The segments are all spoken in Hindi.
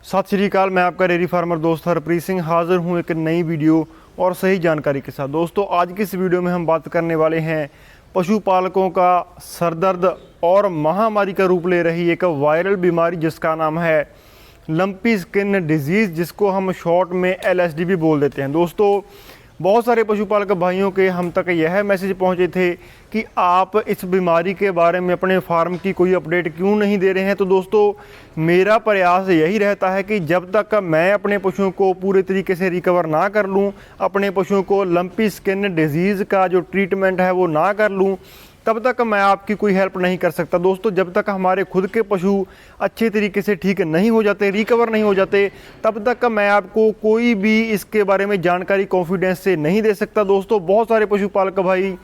सत श्री अकाल। मैं आपका डेयरी फार्मर दोस्त हरप्रीत सिंह हाज़िर हूँ एक नई वीडियो और सही जानकारी के साथ। दोस्तों, आज की इस वीडियो में हम बात करने वाले हैं पशुपालकों का सरदर्द और महामारी का रूप ले रही एक वायरल बीमारी जिसका नाम है लंपी स्किन डिजीज़, जिसको हम शॉर्ट में LSD भी बोल देते हैं। दोस्तों, बहुत सारे पशुपालक भाइयों के हम तक यह मैसेज पहुंचे थे कि आप इस बीमारी के बारे में अपने फार्म की कोई अपडेट क्यों नहीं दे रहे हैं। तो दोस्तों, मेरा प्रयास यही रहता है कि जब तक मैं अपने पशुओं को पूरे तरीके से रिकवर ना कर लूं, अपने पशुओं को लंपी स्किन डिजीज़ का जो ट्रीटमेंट है वो ना कर लूं, तब तक मैं आपकी कोई हेल्प नहीं कर सकता। दोस्तों, जब तक हमारे खुद के पशु अच्छे तरीके से ठीक नहीं हो जाते, रिकवर नहीं हो जाते, तब तक मैं आपको कोई भी इसके बारे में जानकारी कॉन्फिडेंस से नहीं दे सकता। दोस्तों, बहुत सारे पशुपालक भाई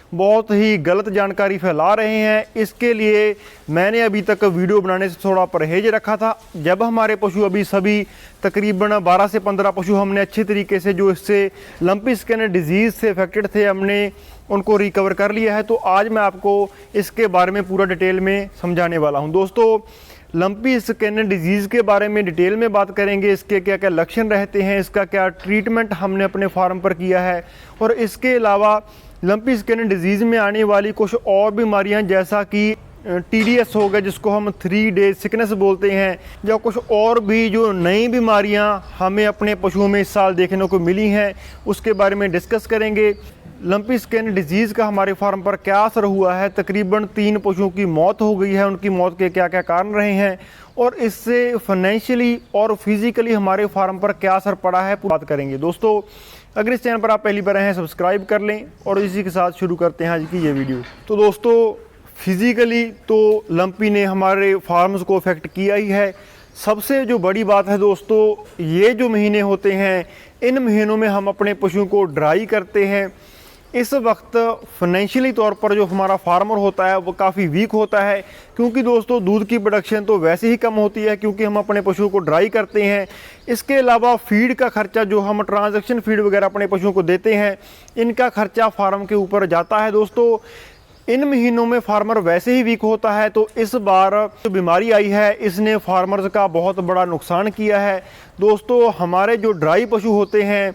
बहुत ही गलत जानकारी फैला रहे हैं। इसके लिए मैंने अभी तक वीडियो बनाने से थोड़ा परहेज रखा था। जब हमारे पशु अभी सभी तकरीबन 12 से 15 पशु हमने अच्छे तरीके से जो इससे लंपी स्किन डिजीज़ से अफेक्टेड थे, हमने उनको रिकवर कर लिया है। तो आज मैं आपको इसके बारे में पूरा डिटेल में समझाने वाला हूं। दोस्तों, लंपी स्किन डिजीज़ के बारे में डिटेल में बात करेंगे। इसके क्या क्या लक्षण रहते हैं, इसका क्या ट्रीटमेंट हमने अपने फार्म पर किया है, और इसके अलावा लंपी स्किन डिजीज़ में आने वाली कुछ और बीमारियां जैसा कि TDS हो गया, जिसको हम 3 डेज सिकनेस बोलते हैं, या कुछ और भी जो नई बीमारियां हमें अपने पशुओं में इस साल देखने को मिली हैं, उसके बारे में डिस्कस करेंगे। लंपी स्किन डिजीज़ का हमारे फार्म पर क्या असर हुआ है, तकरीबन 3 पशुओं की मौत हो गई है, उनकी मौत के क्या क्या कारण रहे हैं, और इससे फाइनेंशियली और फिजिकली हमारे फार्म पर क्या असर पड़ा है, बात करेंगे। दोस्तों, अगर इस चैनल पर आप पहली बार हैं, सब्सक्राइब कर लें, और इसी के साथ शुरू करते हैं आज की ये वीडियो। तो दोस्तों, फिज़िकली तो लंपी ने हमारे फार्म्स को अफेक्ट किया ही है। सबसे जो बड़ी बात है दोस्तों, ये जो महीने होते हैं, इन महीनों में हम अपने पशुओं को ड्राई करते हैं। इस वक्त फाइनेंशियली तौर पर जो हमारा फार्मर होता है वो काफ़ी वीक होता है, क्योंकि दोस्तों दूध की प्रोडक्शन तो वैसे ही कम होती है क्योंकि हम अपने पशुओं को ड्राई करते हैं। इसके अलावा फीड का खर्चा, जो हम ट्रांजैक्शन फीड वगैरह अपने पशुओं को देते हैं, इनका खर्चा फार्म के ऊपर जाता है। दोस्तों, इन महीनों में फार्मर वैसे ही वीक होता है, तो इस बार जो बीमारी आई है इसने फार्मर्स का बहुत बड़ा नुकसान किया है। दोस्तों, हमारे जो ड्राई पशु होते हैं,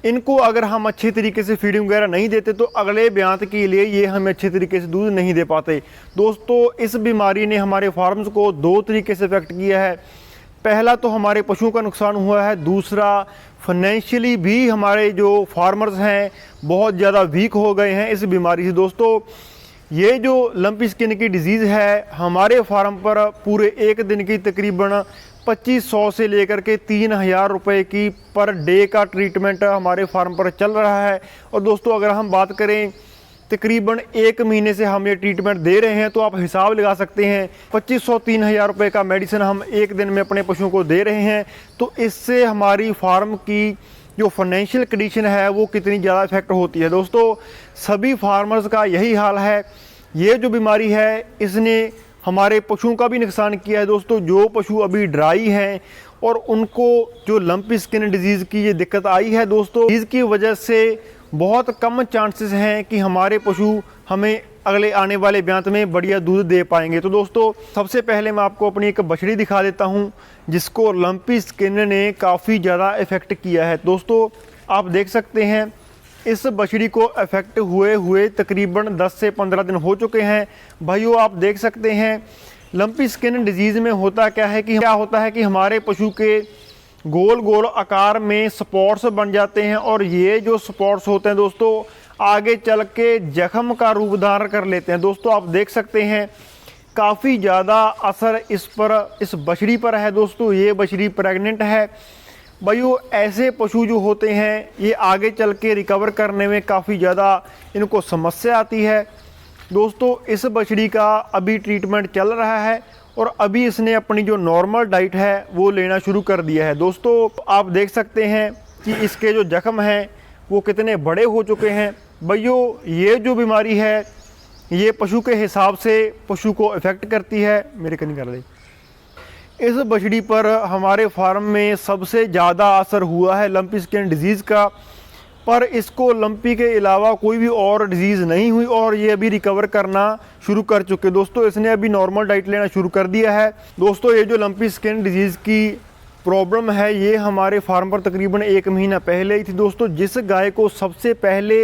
इनको अगर हम अच्छे तरीके से फीडिंग वगैरह नहीं देते तो अगले ब्यांत के लिए ये हमें अच्छे तरीके से दूध नहीं दे पाते। दोस्तों, इस बीमारी ने हमारे फार्म्स को 2 तरीके से अफेक्ट किया है। पहला तो हमारे पशुओं का नुकसान हुआ है, दूसरा फाइनेंशियली भी हमारे जो फार्मर्स हैं बहुत ज़्यादा वीक हो गए हैं इस बीमारी से। दोस्तों, ये जो लंपी स्किन की डिजीज़ है हमारे फार्म पर पूरे एक दिन की तकरीबन 2500 से लेकर के 3000 रुपये की पर डे का ट्रीटमेंट हमारे फार्म पर चल रहा है। और दोस्तों, अगर हम बात करें तकरीबन 1 महीने से हम ये ट्रीटमेंट दे रहे हैं, तो आप हिसाब लगा सकते हैं 2500-3000 रुपये का मेडिसिन हम एक दिन में अपने पशुओं को दे रहे हैं। तो इससे हमारी फार्म की जो फाइनेंशियल कंडीशन है वो कितनी ज़्यादा इफेक्ट होती है। दोस्तों, सभी फार्मर्स का यही हाल है। ये जो बीमारी है इसने हमारे पशुओं का भी नुकसान किया है। दोस्तों, जो पशु अभी ड्राई हैं और उनको जो लंपी स्किन डिजीज़ की ये दिक्कत आई है, दोस्तों इसकी वजह से बहुत कम चांसेस हैं कि हमारे पशु हमें अगले आने वाले ब्यांत में बढ़िया दूध दे पाएंगे। तो दोस्तों, सबसे पहले मैं आपको अपनी एक बछड़ी दिखा देता हूं जिसको लंपी स्किन ने काफ़ी ज़्यादा इफ़ेक्ट किया है। दोस्तों, आप देख सकते हैं इस बछड़ी को अफेक्ट हुए तकरीबन 10 से 15 दिन हो चुके हैं। भाइयों, आप देख सकते हैं लंपी स्किन डिजीज़ में होता क्या है कि हमारे पशु के गोल गोल आकार में स्पॉट्स बन जाते हैं, और ये जो स्पॉट्स होते हैं दोस्तों आगे चल के जख्म का रूप धारण कर लेते हैं। दोस्तों, आप देख सकते हैं काफ़ी ज़्यादा असर इस बछड़ी पर है। दोस्तों, ये बछड़ी प्रेग्नेंट है। भाइयों, ऐसे पशु जो होते हैं ये आगे चल के रिकवर करने में काफ़ी ज़्यादा इनको समस्या आती है। दोस्तों, इस बछड़ी का अभी ट्रीटमेंट चल रहा है और अभी इसने अपनी जो नॉर्मल डाइट है वो लेना शुरू कर दिया है। दोस्तों, आप देख सकते हैं कि इसके जो जख्म हैं वो कितने बड़े हो चुके हैं। भाइयों, ये जो बीमारी है ये पशु के हिसाब से पशु को इफ़ेक्ट करती है। मेरे कहीं कर दे। इस बछड़ी पर हमारे फार्म में सबसे ज़्यादा असर हुआ है लंपी स्किन डिजीज़ का, पर इसको लंपी के अलावा कोई भी और डिजीज़ नहीं हुई और ये अभी रिकवर करना शुरू कर चुके। दोस्तों, इसने अभी नॉर्मल डाइट लेना शुरू कर दिया है। दोस्तों, ये जो लंपी स्किन डिजीज़ की प्रॉब्लम है ये हमारे फार्म पर तकरीबन 1 महीना पहले ही थी दोस्तों। जिस गाय को सबसे पहले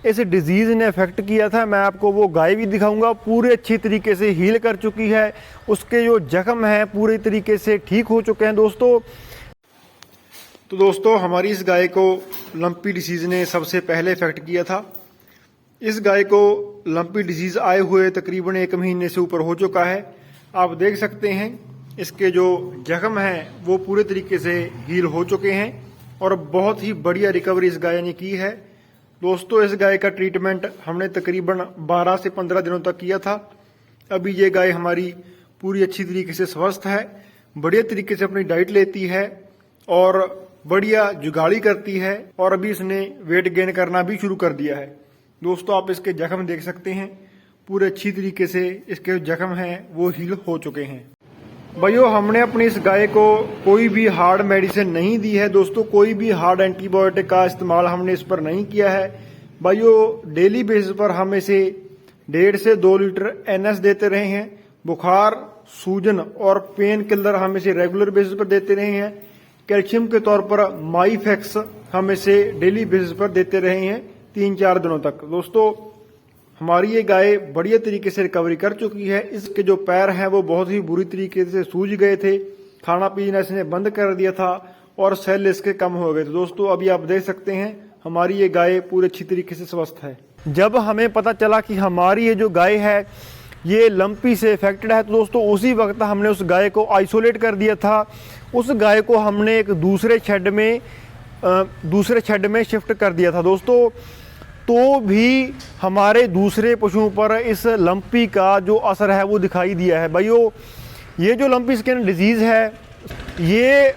इस डिजीज़ ने अफेक्ट किया था, मैं आपको वो गाय भी दिखाऊंगा, पूरे अच्छी तरीके से हील कर चुकी है, उसके जो जख्म हैं पूरी तरीके से ठीक हो चुके हैं दोस्तों। तो दोस्तों हमारी इस गाय को लंपी डिसीज़ ने सबसे पहले अफेक्ट किया था। इस गाय को लंपी डिजीज़ आए हुए तकरीबन 1 महीने से ऊपर हो चुका है। आप देख सकते हैं इसके जो जख्म हैं वो पूरे तरीके से हील हो चुके हैं और बहुत ही बढ़िया रिकवरी इस गाय ने की है दोस्तों। इस गाय का ट्रीटमेंट हमने तकरीबन 12 से 15 दिनों तक किया था। अभी ये गाय हमारी पूरी अच्छी तरीके से स्वस्थ है, बढ़िया तरीके से अपनी डाइट लेती है और बढ़िया जुगाड़ी करती है और अभी इसने वेट गेन करना भी शुरू कर दिया है दोस्तों। आप इसके जख्म देख सकते हैं, पूरे अच्छी तरीके से इसके जख्म हैं वो हील हो चुके हैं। भाइयों हमने अपनी इस गाय को कोई भी हार्ड मेडिसिन नहीं दी है दोस्तों, कोई भी हार्ड एंटीबायोटिक का इस्तेमाल हमने इस पर नहीं किया है भाइयों। डेली बेसिस पर हम इसे 1.5 से 2 लीटर NS देते रहे हैं। बुखार, सूजन और पेन किलर हम इसे रेगुलर बेसिस पर देते रहे हैं। कैल्शियम के तौर पर माइफेक्स हम इसे डेली बेसिस पर देते रहे हैं 3-4 दिनों तक दोस्तों। हमारी ये गाय बढ़िया तरीके से रिकवरी कर चुकी है। इसके जो पैर हैं वो बहुत ही बुरी तरीके से सूज गए थे, खाना पीना इसने बंद कर दिया था और सेल इसके कम हो गए थे दोस्तों। अभी आप देख सकते हैं हमारी ये गाय पूरी अच्छी तरीके से स्वस्थ है। जब हमें पता चला कि हमारी ये जो गाय है ये लंपी से इफेक्टेड है तो दोस्तों उसी वक्त हमने उस गाय को आइसोलेट कर दिया था। उस गाय को हमने एक दूसरे शेड में शिफ्ट कर दिया था दोस्तों। तो भी हमारे दूसरे पशुओं पर इस लंपी का जो असर है वो दिखाई दिया है भाइयों। ये जो लंपी स्किन डिजीज़ है ये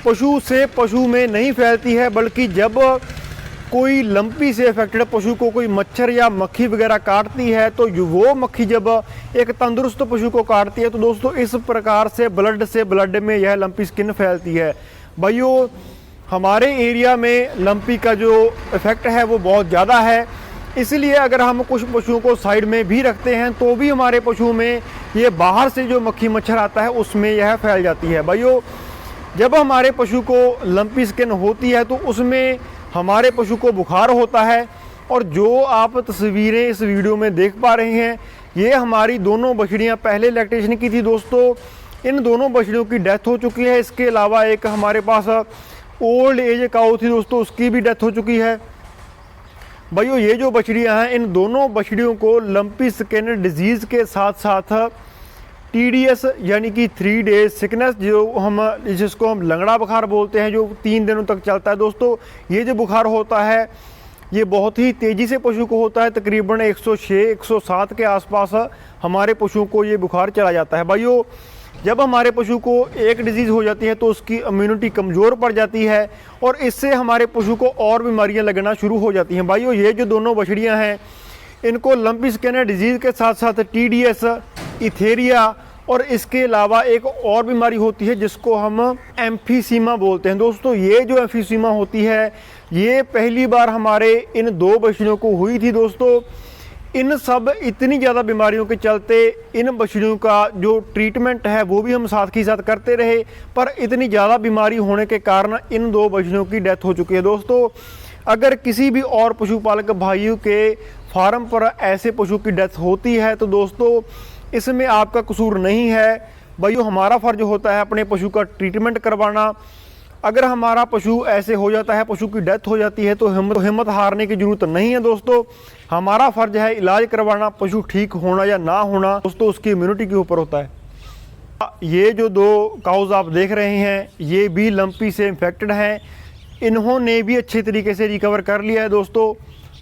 पशु से पशु में नहीं फैलती है, बल्कि जब कोई लंपी से अफेक्टेड पशु को कोई मच्छर या मक्खी वगैरह काटती है तो वो मक्खी जब एक तंदुरुस्त पशु को काटती है तो दोस्तों इस प्रकार से ब्लड में यह लंपी स्किन फैलती है भाइयों। हमारे एरिया में लंपी का जो इफेक्ट है वो बहुत ज़्यादा है, इसलिए अगर हम कुछ पशुओं को साइड में भी रखते हैं तो भी हमारे पशुओं में ये बाहर से जो मक्खी मच्छर आता है उसमें यह फैल जाती है भाइयों। जब हमारे पशु को लंपी स्किन होती है तो उसमें हमारे पशु को बुखार होता है और जो आप तस्वीरें इस वीडियो में देख पा रहे हैं ये हमारी दोनों बछड़ियाँ पहले लैक्टेशन की थी दोस्तों। इन दोनों बछड़ियों की डेथ हो चुकी है। इसके अलावा एक हमारे पास ओल्ड एज काऊ थी दोस्तों, उसकी भी डेथ हो चुकी है भाइयों। ये जो बछड़ियाँ हैं इन दोनों बछड़ियों को लंपी स्किन डिजीज़ के साथ साथ TDS यानी कि 3 डेज सिकनेस जिसको हम लंगड़ा बुखार बोलते हैं, जो 3 दिनों तक चलता है दोस्तों। ये जो बुखार होता है ये बहुत ही तेज़ी से पशु को होता है, तकरीबन 106-107 के आसपास हमारे पशुओं को ये बुखार चला जाता है भाइयों। जब हमारे पशु को एक डिजीज़ हो जाती है तो उसकी इम्यूनिटी कमज़ोर पड़ जाती है और इससे हमारे पशु को और बीमारियां लगना शुरू हो जाती हैं भाइयों। ये जो दोनों बछड़ियां हैं इनको लंपी स्किन डिजीज़ के साथ साथ TDS, इथेरिया और इसके अलावा एक और बीमारी होती है जिसको हम एम्फीसीमा बोलते हैं दोस्तों। ये जो एम्फीसीमा होती है ये पहली बार हमारे इन 2 बछड़ियों को हुई थी दोस्तों। इन सब इतनी ज़्यादा बीमारियों के चलते इन बछड़ियों का जो ट्रीटमेंट है वो भी हम साथ ही साथ करते रहे, पर इतनी ज़्यादा बीमारी होने के कारण इन 2 बछड़ियों की डेथ हो चुकी है दोस्तों। अगर किसी भी और पशुपालक भाइयों के फार्म पर ऐसे पशु की डेथ होती है तो दोस्तों इसमें आपका कसूर नहीं है भाइयों। हमारा फ़र्ज होता है अपने पशु का ट्रीटमेंट करवाना। अगर हमारा पशु ऐसे हो जाता है, पशु की डेथ हो जाती है तो हिम्मत हारने की ज़रूरत नहीं है दोस्तों। हमारा फ़र्ज है इलाज करवाना। पशु ठीक होना या ना होना दोस्तों उसकी इम्यूनिटी के ऊपर होता है। ये जो 2 काउज आप देख रहे हैं ये भी लंपी से इन्फेक्टेड हैं, इन्होंने भी अच्छे तरीके से रिकवर कर लिया है दोस्तों।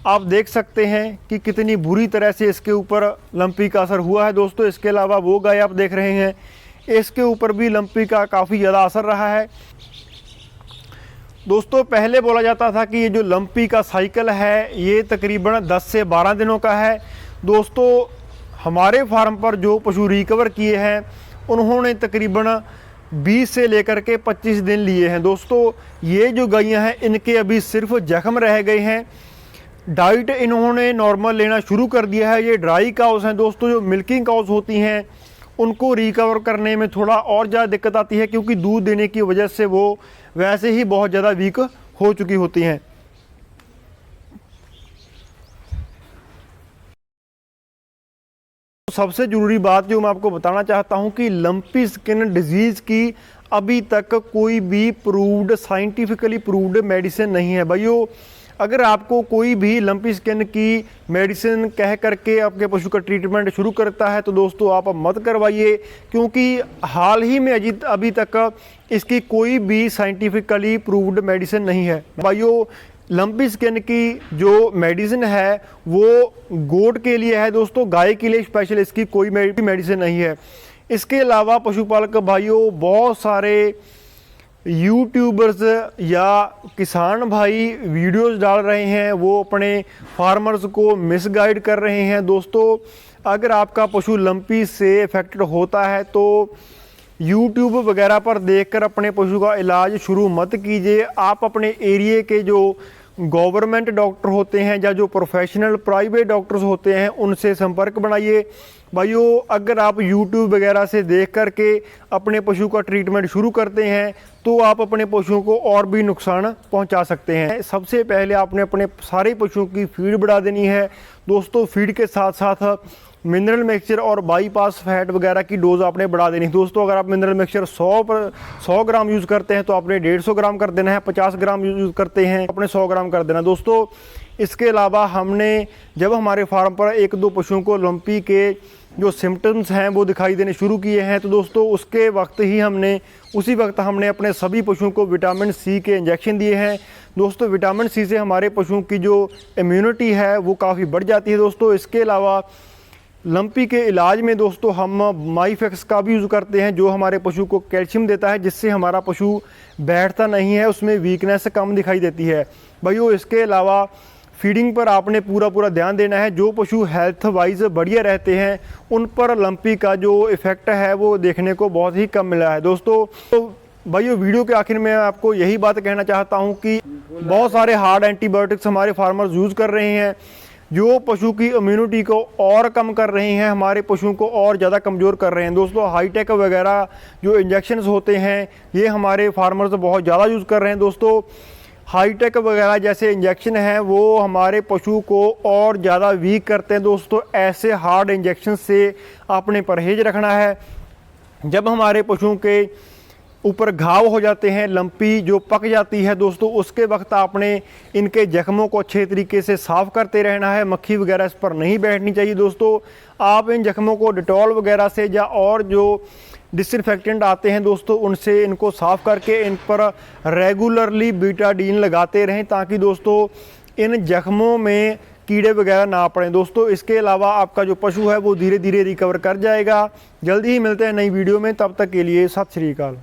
आप देख सकते हैं कि कितनी बुरी तरह से इसके ऊपर लंपी का असर हुआ है दोस्तों। इसके अलावा वो गाय आप देख रहे हैं इसके ऊपर भी लंपी का काफ़ी ज़्यादा असर रहा है दोस्तों। पहले बोला जाता था कि ये जो लंपी का साइकिल है ये तकरीबन 10 से 12 दिनों का है दोस्तों। हमारे फार्म पर जो पशु रिकवर किए हैं उन्होंने तकरीबन 20 से लेकर के 25 दिन लिए हैं दोस्तों। ये जो गायें हैं इनके अभी सिर्फ जख्म रह गए हैं। डाइट इन्होंने नॉर्मल लेना शुरू कर दिया है। ये ड्राई काउस हैं दोस्तों। जो मिल्किंग काउस होती हैं उनको रिकवर करने में थोड़ा और ज़्यादा दिक्कत आती है, क्योंकि दूध देने की वजह से वो वैसे ही बहुत ज़्यादा वीक हो चुकी होती हैं। सबसे ज़रूरी बात जो मैं आपको बताना चाहता हूं कि लंपी स्किन डिजीज़ की अभी तक कोई भी प्रूव्ड, साइंटिफिकली प्रूव्ड मेडिसिन नहीं है। भाइयों, अगर आपको कोई भी लंपी स्किन की मेडिसिन कह करके आपके पशु का ट्रीटमेंट शुरू करता है तो दोस्तों आप मत करवाइए, क्योंकि हाल ही में अभी तक इसकी कोई भी साइंटिफिकली प्रूव्ड मेडिसिन नहीं है। भाइयों, लंपी स्किन की जो मेडिसिन है वो गोट के लिए है दोस्तों, गाय के लिए स्पेशल इसकी कोई मेडिसिन नहीं है। इसके अलावा पशुपालक भाइयों बहुत सारे यूट्यूबर्स या किसान भाई वीडियोस डाल रहे हैं, वो अपने फार्मर्स को मिसगाइड कर रहे हैं। दोस्तों, अगर आपका पशु लंपी से अफेक्टेड होता है तो यूट्यूब वगैरह पर देखकर अपने पशु का इलाज शुरू मत कीजिए। आप अपने एरिया के जो गवर्नमेंट डॉक्टर होते हैं या जो प्रोफेशनल प्राइवेट डॉक्टर्स होते हैं उनसे संपर्क बनाइए। भाइयों, अगर आप यूट्यूब वगैरह से देख करके अपने पशु का ट्रीटमेंट शुरू करते हैं तो आप अपने पशुओं को और भी नुकसान पहुंचा सकते हैं। सबसे पहले आपने अपने सारे पशुओं की फीड बढ़ा देनी है दोस्तों। फीड के साथ साथ मिनरल मिक्सचर और बाईपास फैट वगैरह की डोज आपने बढ़ा देनी है दोस्तों। अगर आप मिनरल मिक्सचर 100 ग्राम यूज़ करते हैं तो आपने 150 ग्राम कर देना है। 50 ग्राम यूज़ करते हैं अपने 100 ग्राम कर देना दोस्तों। इसके अलावा हमने जब हमारे फार्म पर 1-2 पशुओं को लंपी के जो सिम्टम्स हैं वो दिखाई देने शुरू किए हैं तो दोस्तों उसी वक्त हमने अपने सभी पशुओं को विटामिन सी के इंजेक्शन दिए हैं दोस्तों। विटामिन सी से हमारे पशुओं की जो इम्यूनिटी है वो काफ़ी बढ़ जाती है दोस्तों। इसके अलावा लंपी के इलाज में दोस्तों हम माईफेक्स का भी यूज़ करते हैं, जो हमारे पशु को कैल्शियम देता है, जिससे हमारा पशु बैठता नहीं है, उसमें वीकनेस कम दिखाई देती है। भाइयों, इसके अलावा फीडिंग पर आपने पूरा ध्यान देना है। जो पशु हेल्थ वाइज बढ़िया रहते हैं उन पर लंपी का जो इफ़ेक्ट है वो देखने को बहुत ही कम मिला है दोस्तों। तो भाइयों, वीडियो के आखिर में आपको यही बात कहना चाहता हूँ कि बहुत सारे हार्ड एंटीबायोटिक्स हमारे फार्मर्स यूज़ कर रहे हैं जो पशु की इम्यूनिटी को और कम कर रहे हैं, हमारे पशुओं को और ज़्यादा कमज़ोर कर रहे हैं दोस्तों। हाईटेक वगैरह जो इंजेक्शन्स होते हैं ये हमारे फार्मर्स बहुत ज़्यादा यूज़ कर रहे हैं दोस्तों। हाईटेक वगैरह जैसे इंजेक्शन हैं वो हमारे पशु को और ज़्यादा वीक करते हैं दोस्तों। ऐसे हार्ड इंजेक्शन से आपने परहेज रखना है। जब हमारे पशुओं के ऊपर घाव हो जाते हैं, लंपी जो पक जाती है दोस्तों, उसके वक्त आपने इनके जख्मों को अच्छे तरीके से साफ़ करते रहना है। मक्खी वगैरह इस पर नहीं बैठनी चाहिए दोस्तों। आप इन जख्मों को डिटॉल वगैरह से या और जो डिसइंफेक्टेंट आते हैं दोस्तों उनसे इनको साफ़ करके इन पर रेगुलरली बीटाडीन लगाते रहें, ताकि दोस्तों इन जख्मों में कीड़े वगैरह ना पड़ें दोस्तों। इसके अलावा आपका जो पशु है वो धीरे धीरे रिकवर कर जाएगा। जल्दी ही मिलते हैं नई वीडियो में, तब तक के लिए सत श्री अकाल।